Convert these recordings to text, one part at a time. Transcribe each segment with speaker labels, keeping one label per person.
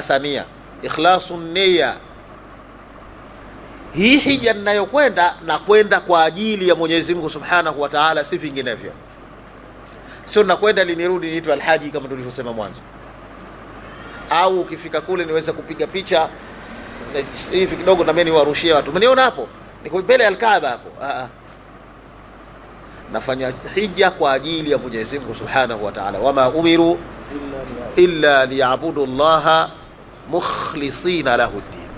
Speaker 1: Tasania, ikhlasun niyya. Hii hija ninayokwenda na kwenda kwa ajili ya Mwenyezi Mungu Subhanahu wa Ta'ala, si vinginevyo. Sio nakwenda linirudi niitwe alhaji kama tulivyosema mwanzo, au ukifika kule niweze kupiga picha hivi kidogo na mimi niwarushie watu. Mniona hapo? Niko mbele ya Al-Kaaba hapo. Nafanya hija kwa ajili ya Mwenyezi Mungu Subhanahu wa Ta'ala. Wama umiru illa liya'budu Allaha mukhlisina lahu ddin.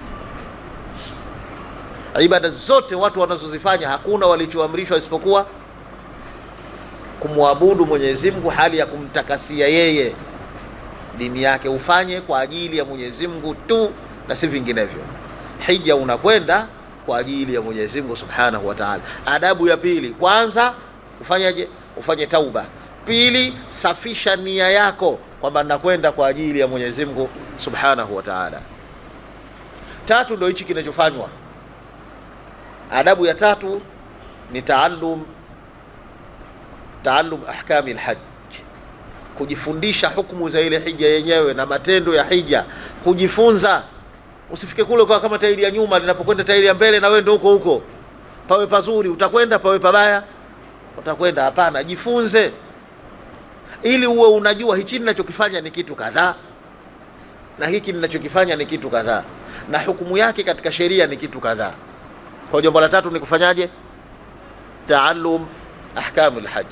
Speaker 1: Ibada zote watu wanazozifanya hakuna walichoamrishwa isipokuwa kumwabudu Mwenyezi Mungu hali ya kumtakasia yeye dini yake. Ufanye kwa ajili ya Mwenyezi Mungu tu na si vinginevyo. Hija unakwenda kwa ajili ya Mwenyezi Mungu Subhanahu wa Ta'ala. Adabu ya pili, kwanza ufanyaje? Ufanye tauba. Pili, safisha nia yako kwamba nakwenda kwa ajili ya Mwenyezi Mungu Subhanahu wa Ta'ala. Tatu ndio hichi kinachofanywa. Adabu ya tatu ni taallum ahkami alhajj, kujifundisha hukumu za ile hija yenyewe na matendo ya hija, kujifunza. Usifike kule kwa kama tairi ya nyuma linapokwenda tairi ya mbele na wewe ndio huko huko. Pawe pazuri utakwenda, pawe pabaya utakwenda. Hapana, jifunze ili uwe unajua hichi ninachokifanya ni kitu kadhaa na hiki ninachokifanya ni kitu kadhaa na hukumu yake katika sheria ni kitu kadhaa. Kwa jambo la tatu ni kufanyaje? Taallum ahkamul hajj.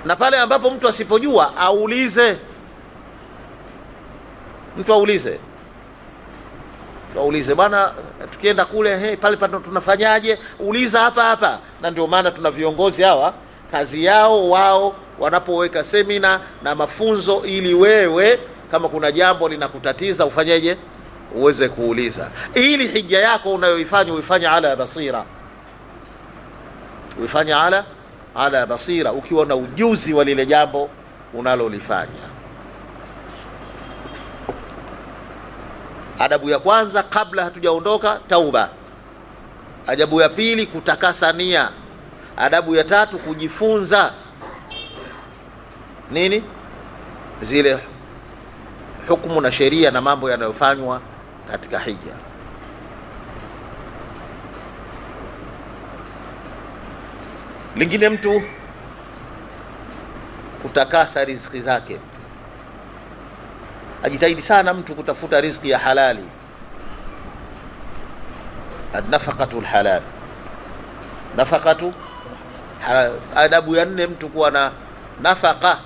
Speaker 1: Na pale ambapo mtu asipojua aulize, mtu aulize bwana, tukienda kule pale tunafanyaje? Uliza hapa hapa. Na ndio maana tuna viongozi hawa, kazi yao wao wanapoweka semina na mafunzo, ili wewe kama kuna jambo linakutatiza ufanyeje, uweze kuuliza, ili hija yako unayoifanya uifanye ala basira, uifanye ala basira, ukiwa na ujuzi wa lile jambo unalolifanya. Adabu ya kwanza kabla hatujaondoka, tauba. Adabu ya pili, kutakasa nia. Adabu ya tatu, kujifunza nini? Zile hukumu na sheria na mambo yanayofanywa katika hija. Lingine, mtu kutakasa riziki zake. Ajitahidi sana mtu kutafuta riziki ya halali, nafaqatul halal, nafaqatu halal. Adabu ya nne, mtu kuwa na nafaqa,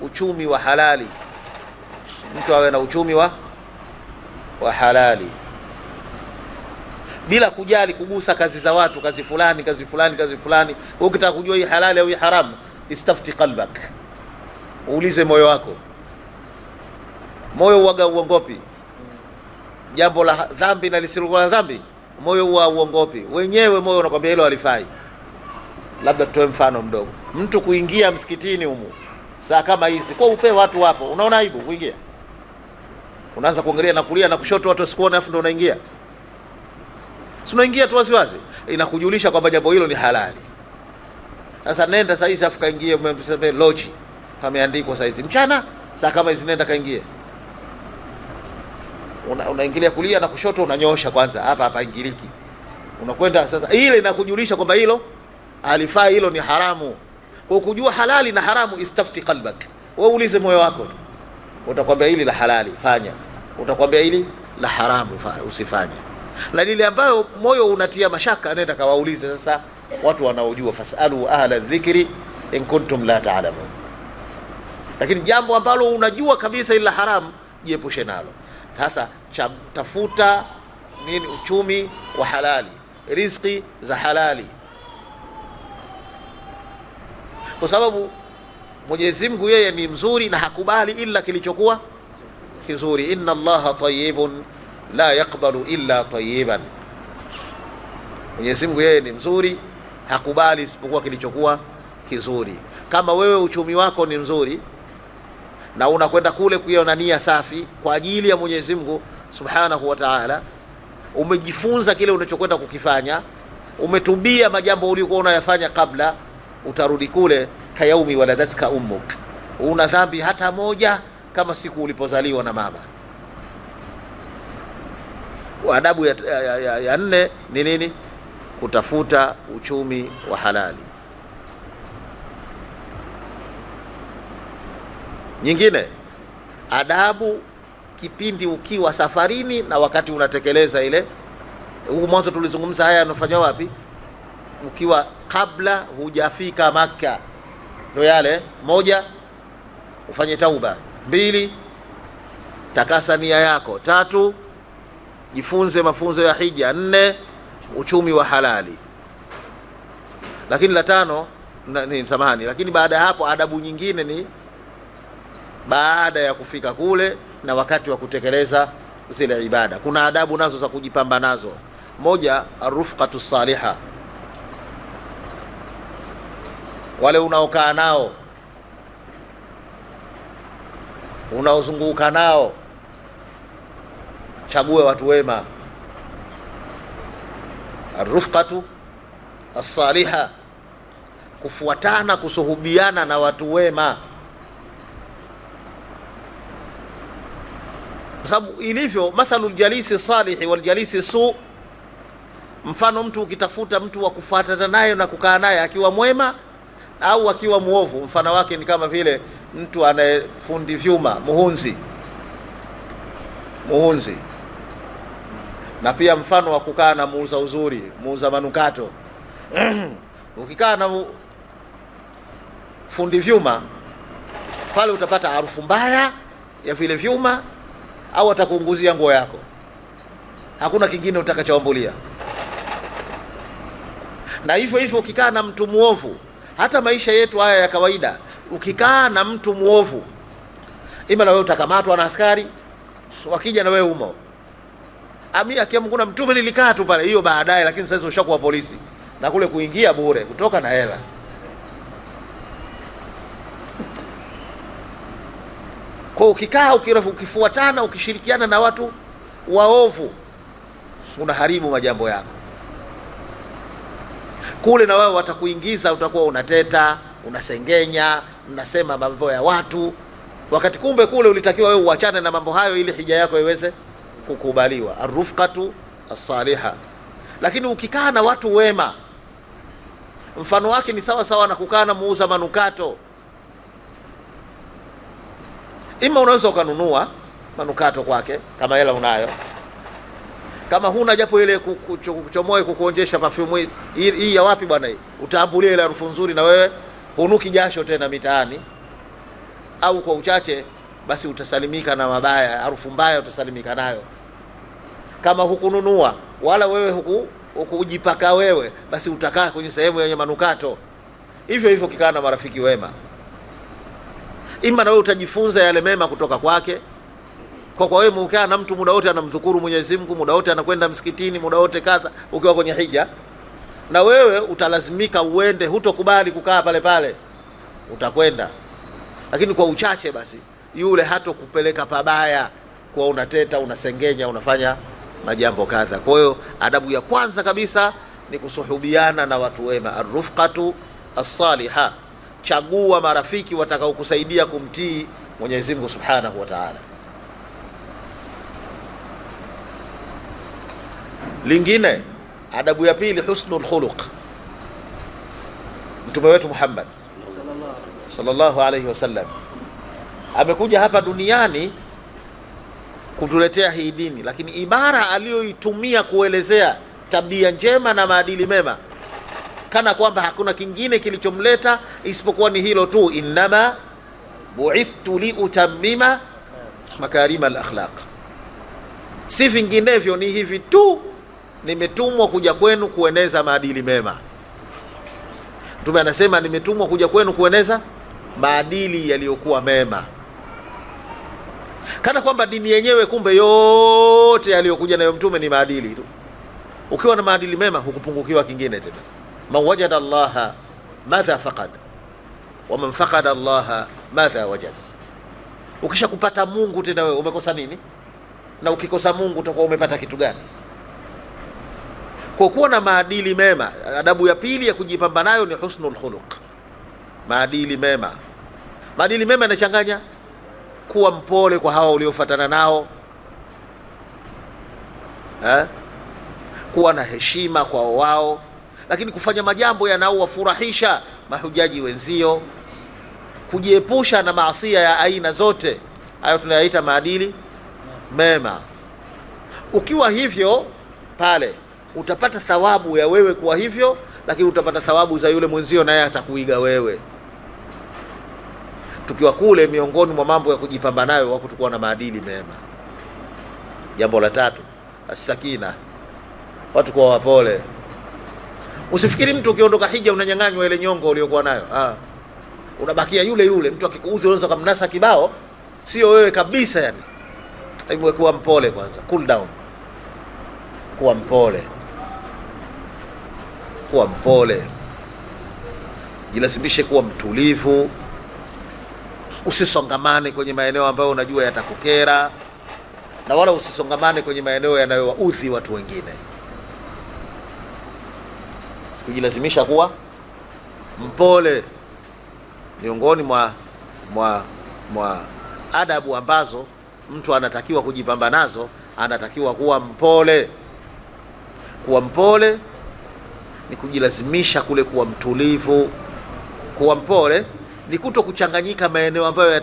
Speaker 1: uchumi wa halali. Mtu awe na uchumi wa halali bila kujali kugusa kazi za watu, kazi fulani. Wewe ukitaka kujua hii halali au hii haramu, istafti qalbak, uulize moyo wako. Moyo huaga uongopi jambo la dhambi na lisilokuwa la dhambi, moyo huwa uongopi wenyewe. Moyo unakwambia hilo halifai. Labda tutoe mfano mdogo, mtu kuingia msikitini humu saa kama hizi, kwa upe watu wapo, unaona aibu kuingia, unaanza kuangalia na kulia na kushoto watu wasikuone, afu ndio unaingia. Si unaingia tu waziwazi, inakujulisha kwamba jambo hilo ni halali. Sasa nenda saa hizi afu kaingie lodge, pameandikwa saa hizi mchana saa kama hizi, nenda kaingie. Unaingilia kulia na kushoto, unanyosha kwanza, hapa ingiliki. Unakwenda sasa, ile inakujulisha kwamba hilo halifai, hilo ni haramu. Kwa kujua halali na haramu, istafti qalbak, wewe ulize moyo wako, utakwambia hili la halali fanya, utakwambia hili la haramu usifanye. Na lile ambayo moyo unatia mashaka, nenda kawaulize sasa watu wanaojua, fasalu ahla dhikri in kuntum la ta'lamun. Lakini jambo ambalo unajua kabisa ila haramu, jiepushe nalo. Sasa tafuta nini? Uchumi wa halali, riziki za halali, kwa sababu Mwenyezi Mungu yeye ni mzuri na hakubali ila kilichokuwa kizuri. Inna Allaha tayyibun la yaqbalu illa tayyiban. Mwenyezi Mungu yeye ni mzuri, hakubali isipokuwa kilichokuwa kizuri. Kama wewe uchumi wako ni mzuri na unakwenda kule kuiona nia safi kwa ajili ya Mwenyezi Mungu Subhanahu wa Ta'ala, umejifunza kile unachokwenda kukifanya, umetubia majambo uliokuwa unayafanya kabla, utarudi kule kayaumi waladatka ummuk, una dhambi hata moja kama siku ulipozaliwa na mama. Adabu ya nne ni nini? Kutafuta uchumi wa halali. Nyingine, adabu kipindi ukiwa safarini na wakati unatekeleza ile. Huko mwanzo tulizungumza haya yanafanywa wapi? Ukiwa kabla hujafika Makka, ndio yale. Moja, ufanye tauba. Mbili, takasa nia yako. Tatu, jifunze mafunzo ya hija. Nne, uchumi wa halali. Lakini la tano ni samahani, lakini baada ya hapo adabu nyingine ni baada ya kufika kule na wakati wa kutekeleza zile ibada. Kuna adabu nazo za kujipamba nazo. Moja, arufqatu saliha, wale unaokaa nao, unaozunguka nao, chague watu wema. Arufqatu as-saliha, kufuatana, kusuhubiana na watu wema, kwa sababu ilivyo mathalu aljalisi salihi wal jalisi su, mfano mtu ukitafuta mtu wa kufuatana naye na kukaa naye akiwa mwema au akiwa muovu, mfano wake ni kama vile mtu anayefundi vyuma, muhunzi, na pia mfano wa kukaa na muuza uzuri, muuza manukato. Ukikaa na fundi vyuma pale utapata harufu mbaya ya vile vyuma, au atakuunguzia nguo yako, hakuna kingine utakachoambulia. Na hivyo hivyo ukikaa na mtu muovu, hata maisha yetu haya ya kawaida, ukikaa na mtu muovu, ima na wewe utakamatwa na askari, wakija na wewe umo. Akiamua na Mtume nilikaa tu pale, hiyo baadaye, lakini sasa ushakuwa polisi, na kule kuingia bure, kutoka na hela. Kwa ukikaa ukifuatana, ukishirikiana na watu waovu, unaharibu majambo yako. Kule na wao watakuingiza, utakuwa unateta, unasengenya, unasema mambo ya watu, wakati kumbe kule ulitakiwa wewe uachane na mambo hayo ili hija yako iweze kukubaliwa. Arufqatu as-saliha. Lakini ukikaa na watu wema, mfano wake ni sawa sawa na kukaa na muuza manukato. Ima unaweza ukanunua manukato kwake kama hela unayo, kama huna japo ile kuchomoe kukuonjesha perfume hii ya wapi bwana, hii utaambulia ile harufu nzuri, na wewe hunuki jasho tena mitaani, au kwa uchache basi utasalimika na mabaya, harufu mbaya utasalimika nayo. Kama hukununua wala wewe hukujipaka wewe, basi utakaa kwenye sehemu yenye manukato. Hivyo hivyo kikaa na marafiki wema, ima na wewe utajifunza yale mema kutoka kwake. Kwa wewe ukikaa na mtu muda wote anamdhukuru Mwenyezi Mungu, muda wote anakwenda msikitini, muda wote kadha, ukiwa kwenye hija, na wewe utalazimika uende, hutokubali kukaa pale pale, utakwenda. Lakini kwa uchache basi yule hatokupeleka pabaya, kwa unateta, unasengenya, unafanya majambo kadha. Kwa hiyo adabu ya kwanza kabisa ni kusuhubiana na watu wema, arufqatu as-saliha. Chagua marafiki watakaokusaidia kumtii Mwenyezi Mungu Subhanahu wa Ta'ala. Lingine, adabu ya pili, husnul khuluq. Mtume wetu Muhammad sallallahu alayhi wasallam amekuja hapa duniani kutuletea hii dini, lakini ibara aliyoitumia kuelezea tabia njema na maadili mema, kana kwamba hakuna kingine kilichomleta isipokuwa ni hilo tu, innama bu'ithtu li utammima makarima al-akhlaq. Si vinginevyo, ni hivi tu, nimetumwa kuja kwenu kueneza maadili mema. Mtume anasema nimetumwa kuja kwenu kueneza maadili yaliyokuwa mema, kana kwamba dini yenyewe kumbe yote yaliyokuja nayo mtume ni maadili tu. Ukiwa na maadili mema hukupungukiwa kingine tena. Man wajada Allaha madha faqad wa man faqada Allaha madha wajaz. Ukisha kupata Mungu tena wewe umekosa nini? Na ukikosa Mungu utakuwa umepata kitu gani? Kwa kuwa na maadili mema, adabu ya pili ya kujipamba nayo ni husnul khuluq, maadili mema. Maadili mema yanachanganya kuwa mpole kwa hawa uliofuatana nao, kuwa na heshima kwa wao, lakini kufanya majambo yanaowafurahisha mahujaji wenzio, kujiepusha na maasiya ya aina zote. Hayo tunayaita maadili mema. Ukiwa hivyo pale utapata thawabu ya wewe kuwa hivyo, lakini utapata thawabu za yule mwenzio, naye atakuiga wewe. Tukiwa kule, miongoni mwa mambo ya kujipamba nayo wako tukuwa na maadili mema. Jambo la tatu, as-sakina, watu kuwa wapole. Usifikiri mtu ukiondoka hija unanyang'anywa ile nyongo uliokuwa nayo. Unabakia yule yule. Mtu akikuudhi unaweza kumnasa kibao, sio wewe kabisa. Yani hebu kuwa mpole kwanza, cool down, kuwa mpole, kuwa mpole, jilazimishe kuwa mtulivu. Usisongamane kwenye maeneo ambayo unajua yatakukera, na wala usisongamane kwenye maeneo yanayowaudhi watu wengine. Kujilazimisha kuwa mpole, miongoni mwa adabu ambazo mtu anatakiwa kujipamba nazo, anatakiwa kuwa mpole. Kuwa mpole ni kujilazimisha kule kuwa mtulivu. Kuwa mpole ni kuto kuchanganyika maeneo ambayo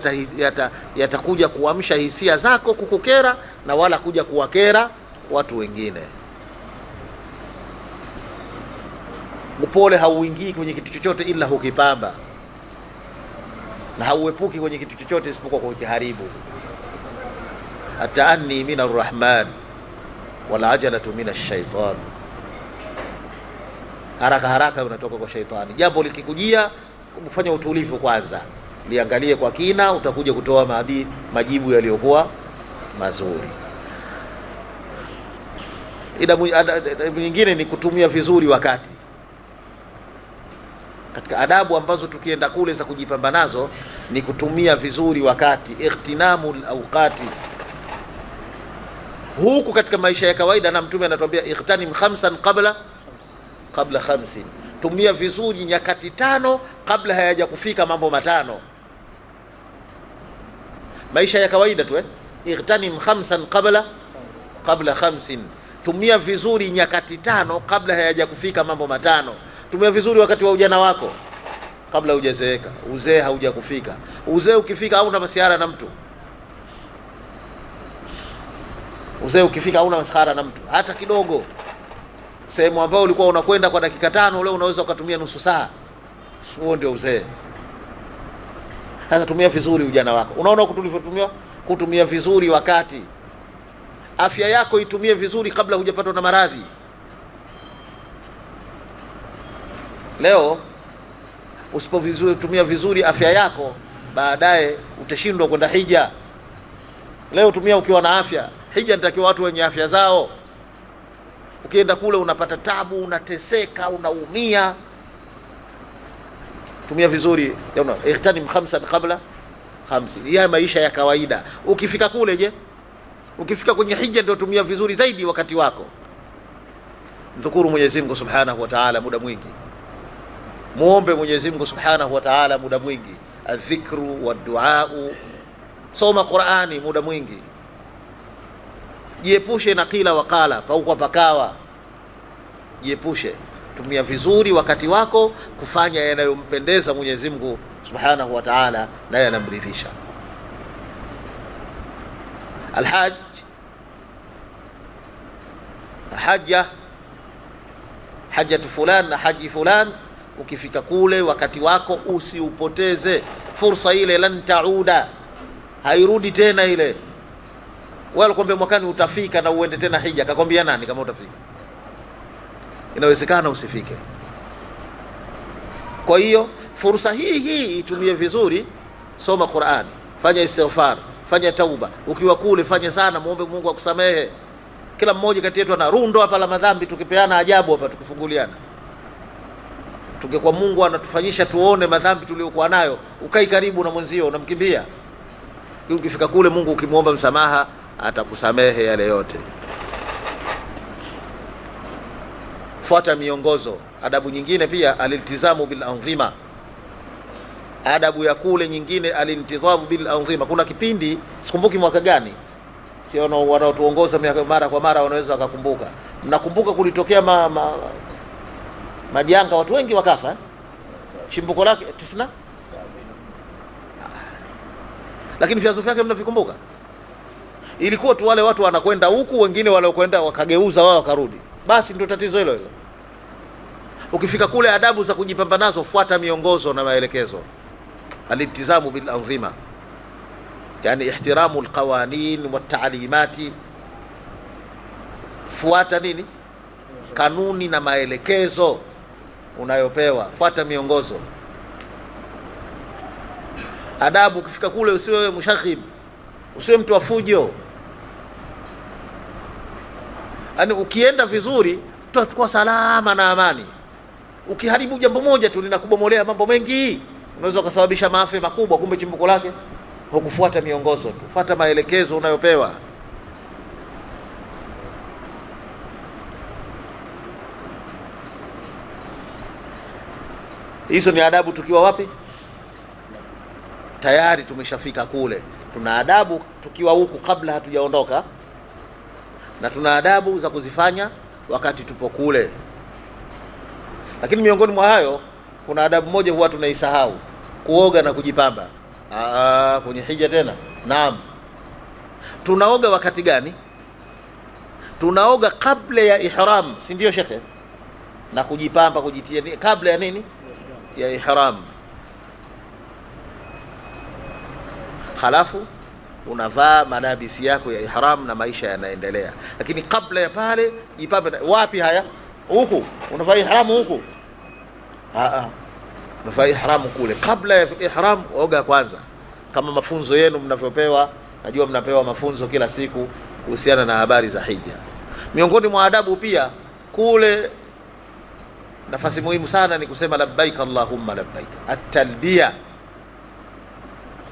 Speaker 1: yatakuja kuamsha hisia zako kukukera, na wala kuja kuwakera watu wengine. Upole hauingii kwenye kitu chochote ila hukipamba, na hauepuki kwenye kitu chochote isipokuwa kukiharibu. Ataanni min arrahman wal ajalatu min ash-shaytan, haraka haraka unatoka kwa shaitani. Jambo likikujia, kufanya utulivu kwanza, liangalie kwa kina, utakuja kutoa majibu yaliyokuwa mazuri. Adabu nyingine ni kutumia vizuri wakati. Katika adabu ambazo tukienda kule za kujipamba nazo ni kutumia vizuri wakati, ightinamul awqati. Huku katika maisha ya kawaida, na Mtume anatuambia ightanim khamsan qabla khamsin, tumia vizuri nyakati 5 kabla hayaja kufika mambo matano. Maisha ya kawaida tu, ightanim khamsan qabla khamsin, tumia vizuri nyakati 5 kabla hayaja kufika mambo matano. Tumia vizuri wakati wa ujana wako kabla hujazeeka. Uzee hauja kufika. Uzee ukifika hauna masiara na mtu. Uzee ukifika hauna masiara na mtu hata kidogo. Sehemu ambayo ulikuwa unakwenda kwa dakika 5 leo unaweza ukatumia nusu saa. Huo ndio uzee. Sasa tumia vizuri ujana wako. Unaona kutumia vizuri wakati. Afya yako itumie vizuri kabla hujapatwa na maradhi. Leo usipotumia vizuri afya yako, baadaye utashindwa kwenda hija. Leo tumia ukiwa na afya. Hija inatakiwa watu wenye afya zao. Ukienda kule unapata tabu, unateseka, unaumia. Tumia vizuri, ightanim khamsan qabla khamsin. Ya maisha ya kawaida. Ukifika kule, je, ukifika kwenye hija ndio tumia vizuri zaidi wakati wako. Mdhukuru Mwenyezi Mungu Subhanahu wa Ta'ala muda mwingi. Muombe Mwenyezi Mungu Subhanahu wa Ta'ala muda mwingi. Adhikru wa duau. Soma Qur'ani muda mwingi. Jiepushe na kila wakala paukwa pakawa. Jiepushe. Tumia vizuri wakati wako kufanya yanayompendeza Mwenyezi Mungu Subhanahu wa Ta'ala na yanamridhisha. Alhajj, hajjatu fulan na haji fulan. Ukifika kule wakati wako usiupoteze. Fursa ile lan tauda, hairudi tena ile. Wewe alikwambia mwakani utafika na uende tena hija, akakwambia nani kama utafika? Inawezekana usifike. Kwa hiyo fursa hii itumie vizuri. Soma Qur'ani, fanya istighfar, fanya tauba. Ukiwa kule fanya sana, muombe Mungu akusamehe. Kila mmoja kati yetu ana rundo hapa la madhambi, tukipeana ajabu hapa, tukifunguliana. Tungekuwa Mungu anatufanyisha tuone madhambi tuliokuwa nayo, ukai karibu na mwenzio unamkimbia. Ukifika kule Mungu ukimwomba msamaha atakusamehe yale yote. Fuata miongozo. Adabu nyingine pia aliltizamu bil anzima. Adabu ya kule nyingine, alintidhamu bil anzima. Kuna kipindi sikumbuki mwaka gani, sio wanaotuongoza mara kwa mara wanaweza wakakumbuka. Mnakumbuka kulitokea majanga, watu wengi wakafa, chimbuko lake 90, lakini vyanzo vyake mnavikumbuka? Ilikuwa tu wale watu wanakwenda huku, wengine waliokwenda wakageuza wao wakarudi, basi ndio tatizo hilo hilo. Ukifika kule, adabu za kujipamba nazo, fuata miongozo na maelekezo. Alitizamu bil anzima, yani ihtiramu alqawanin wa ta'limati. Fuata nini? Kanuni na maelekezo unayopewa, fuata miongozo. Adabu, ukifika kule usiwe mushakhib, usiwe mtu wa fujo. Yaani ukienda vizuri tutakuwa salama na amani. Ukiharibu jambo moja tu linakubomolea mambo mengi, unaweza ukasababisha maafa makubwa, kumbe chimbuko lake hukufuata miongozo tu. Fuata maelekezo unayopewa. Hizo ni adabu tukiwa wapi? Tayari tumeshafika kule. Tuna adabu tukiwa huku kabla hatujaondoka, na tuna adabu za kuzifanya wakati tupo kule. Lakini miongoni mwa hayo kuna adabu moja huwa tunaisahau, kuoga na kujipamba. Kwenye hija tena. Naam. Tunaoga wakati gani? Tunaoga kabla ya ihram, si ndio shekhe? Na kujipamba, kujitia kabla ya nini? Ya ihram. Halafu unavaa malabisi yako ya ihram na maisha yanaendelea. Lakini kabla ya pale jipambe. Wapi haya? Huku. Unavaa ihram huku? Unavaa ihram kule. Kabla ya ihram oga kwanza, kama mafunzo yenu mnavyopewa. Najua mnapewa mafunzo kila siku kuhusiana na habari za hija. Miongoni mwa adabu pia kule, nafasi muhimu sana ni kusema labbaik allahumma labbaik. At-talbiya.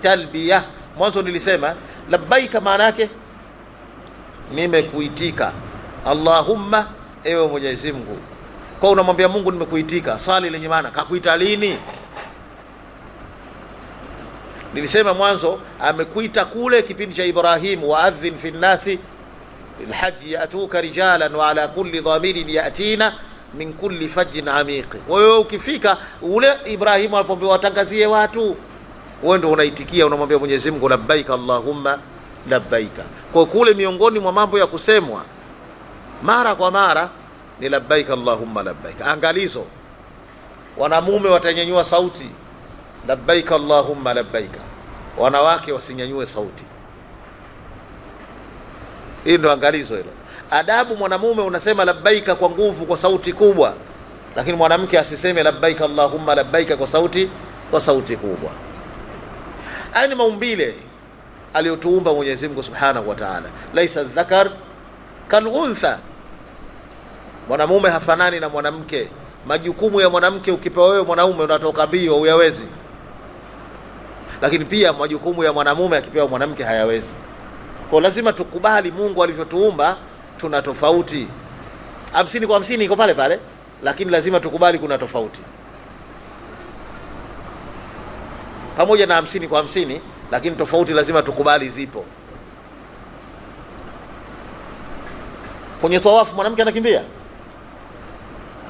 Speaker 1: Talbiya, mwanzo nilisema labbaika maana yake nimekuitika. Allahumma, ewe Mwenyezi Mungu. Kwa unamwambia Mungu nimekuitika. Swali lenye maana, kakuita lini? Nilisema mwanzo amekuita kule kipindi cha Ibrahim, waadhin fi nnasi alhajj yatuka rijalan wa ala kulli dhamirin yatina min kulli fajjin amiq. Wewe ukifika ule Ibrahim alipoambiwa watangazie watu, wewe ndio unaitikia, unamwambia Mwenyezi Mungu labbaika allahumma labbaika. Kwa kule miongoni mwa mambo ya kusemwa mara kwa mara ni labbaika allahumma labbaika. Angalizo, wanamume watanyanyua sauti labbaika allahumma labbaika, wanawake wasinyanyue sauti. Hii ndio angalizo hilo. Adabu, mwanamume unasema labbaika kwa nguvu, kwa sauti kubwa, lakini mwanamke asiseme labbaika allahumma labbaika kwa sauti kubwa. Haya ni maumbile aliyotuumba Mwenyezi Mungu Subhanahu wa Ta'ala. Laisa dhakar kal untha, mwanamume hafanani na mwanamke. Majukumu ya mwanamke ukipewa wewe mwanaume unatoka mbio, huyawezi. Lakini pia majukumu ya mwanamume akipewa mwanamke hayawezi. Kwa lazima tukubali Mungu alivyotuumba tuna tofauti. 50 kwa 50 iko pale pale, lakini lazima tukubali kuna tofauti. Pamoja na 50 kwa 50, lakini tofauti lazima tukubali zipo. Kwenye tawafu mwanamke anakimbia?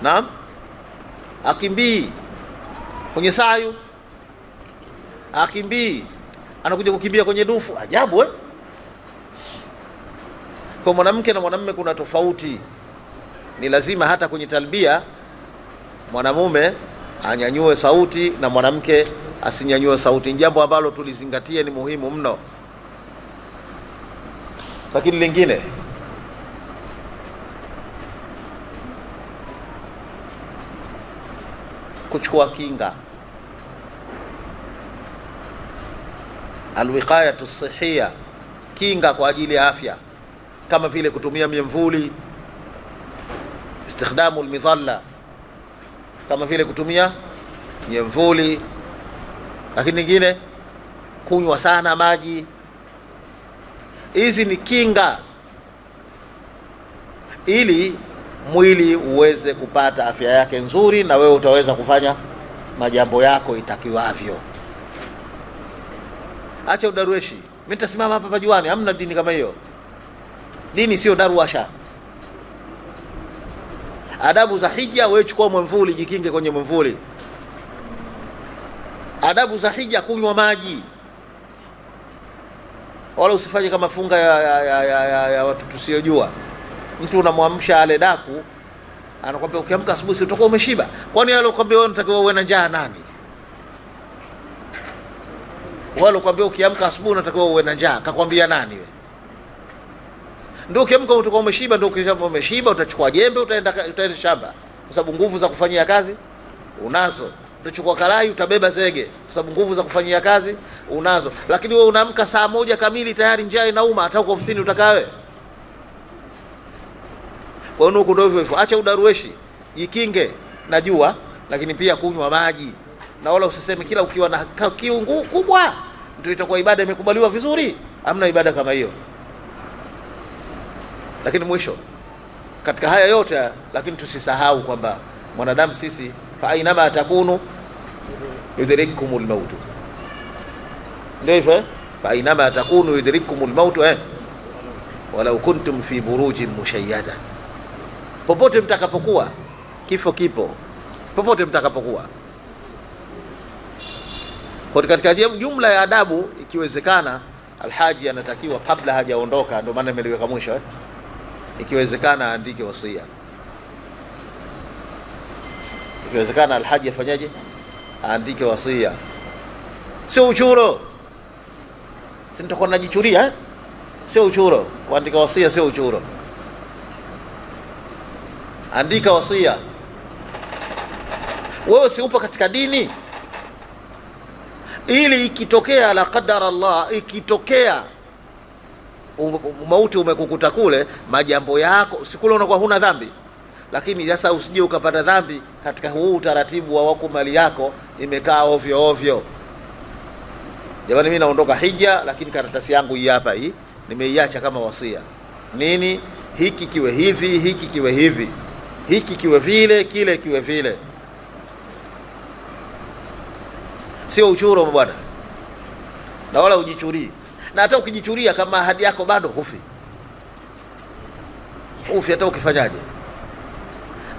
Speaker 1: Naam, akimbii. Kwenye sayu akimbii, anakuja kukimbia kwenye dufu. Ajabu eh? Kwa mwanamke na mwanamume kuna tofauti. Ni lazima hata kwenye talbia mwanamume anyanyue sauti na mwanamke asinyanyue sauti. Jambo ambalo tulizingatia, ni muhimu mno. Lakini lingine, kuchukua kinga, alwiqayatu sihhiya, kinga kwa ajili ya afya, kama vile kutumia miamvuli, istikhdamu almidhalla, kama vile kutumia miamvuli. Lakini nyingine, kunywa sana maji. Hizi ni kinga ili mwili uweze kupata afya yake nzuri, na wewe utaweza kufanya majambo yako itakiwavyo. Acha udarueshi. Mimi nitasimama hapa pajuani, hamna dini kama hiyo. Dini sio daruasha. Adabu za hija, wewe chukua mwamvuli, jikinge kwenye mwamvuli. Adabu za hija, kunywa maji, wala usifanye kama funga ya watu tusiojua. Mtu unamwamsha ale daku, anakuambia ukiamka asubuhi utakuwa umeshiba. Kwani wale ukwambia wewe unatakiwa uwe na njaa nani? Wale ukwambia ukiamka asubuhi unatakiwa uwe na njaa, kakwambia nani wewe? Ndio ukiamka utakuwa umeshiba, ndio ukishakuwa umeshiba utachukua jembe utaenda shamba, kwa sababu nguvu za kufanyia kazi unazo. Utachukua kalai utabeba zege, kwa sababu nguvu za kufanyia kazi unazo. Lakini wewe unaamka saa 1 kamili tayari njaa inauma, hata uko ofisini utakaa wewe? Kwa hiyo ndio hivyo. Acha udarueshi, jikinge na jua, lakini pia kunywa maji, na wala usiseme kila ukiwa na kiu kubwa ndio itakuwa ibada imekubaliwa vizuri. Hamna ibada kama hiyo. Lakini mwisho katika haya yote, lakini tusisahau kwamba mwanadamu sisi, fa ainama atakunu yudrikumul maut. Ndio hivyo, fa ainama atakunu yudrikumul maut walau kuntum fi burujin mushayyada. Popote mtakapokuwa kifo kipo, popote mtakapokuwa. Kwa katika jumla ya adabu, ikiwezekana alhaji anatakiwa kabla hajaondoka, ndio maana nimeliweka mwisho ikiwezekana aandike wasia. Ikiwezekana alhaji afanyaje? Aandike wasia. Sio uchuro. Si nitakuwa najichuria Sio uchuro. Kuandika wasia sio uchuro. Andika wasia. Wewe si upo katika dini, ili ikitokea la qadar Allah, ikitokea mauti umekukuta kule, majambo yako sikule unakuwa huna dhambi, lakini sasa usije ukapata dhambi katika huu utaratibu wa wako mali yako imekaa ovyo ovyo. Jamani, mimi naondoka hija, lakini karatasi yangu hii hapa, hii nimeiacha kama wasia. Nini? Hiki kiwe hivi, hiki kiwe hivi, hiki kiwe vile, kile kiwe vile. Sio uchuro bwana, na wala ujichurii. Na hata ukijichuria kama ahadi yako bado hufi hata ukifanyaje.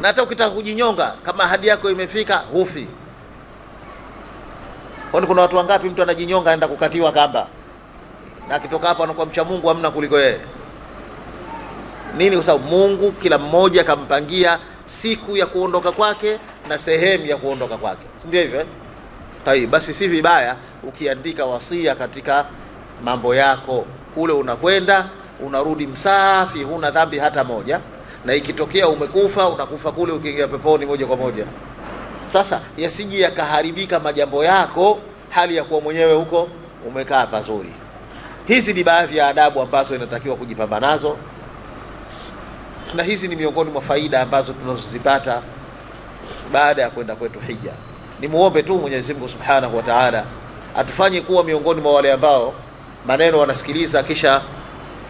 Speaker 1: Na hata ukitaka kujinyonga kama ahadi yako imefika hufi. Kwani kuna watu wangapi mtu anajinyonga aenda kukatiwa kamba, na akitoka hapa anakuwa mcha Mungu hamna kuliko yeye? Nini? Kwa sababu Mungu kila mmoja kampangia siku ya kuondoka kwake na sehemu ya kuondoka kwake, ndio hivyo. Basi si vibaya ukiandika wasia katika mambo yako, kule unakwenda unarudi msafi, huna dhambi hata moja, na ikitokea umekufa unakufa kule ukiingia peponi moja kwa moja. Sasa yasiji yakaharibika majambo yako hali ya kuwa mwenyewe huko umekaa pazuri. Hizi ni baadhi ya adabu ambazo inatakiwa kujipamba nazo, na hizi ni miongoni mwa faida ambazo tunazozipata baada ya kwenda kwetu hija. Nimuombe tu Mwenyezi Mungu Subhanahu wa Ta'ala atufanye kuwa miongoni mwa wale ambao maneno wanasikiliza kisha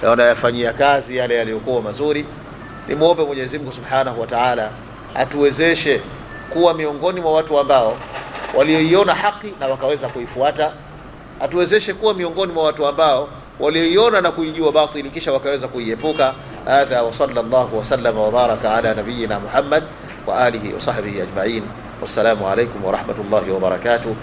Speaker 1: wanayafanyia kazi yale yaliyokuwa mazuri. Nimuombe Mwenyezi Mungu Subhanahu wa Ta'ala atuwezeshe kuwa miongoni mwa watu ambao walioiona haki na wakaweza kuifuata. Atuwezeshe kuwa miongoni mwa watu ambao walioiona na kuijua batili kisha wakaweza kuiepuka. Hadha wa sallallahu wa sallama wa baraka ala nabiyyina Muhammad wa alihi wa sahbihi ajma'in. Wassalamu alaykum wa rahmatullahi wa barakatuh.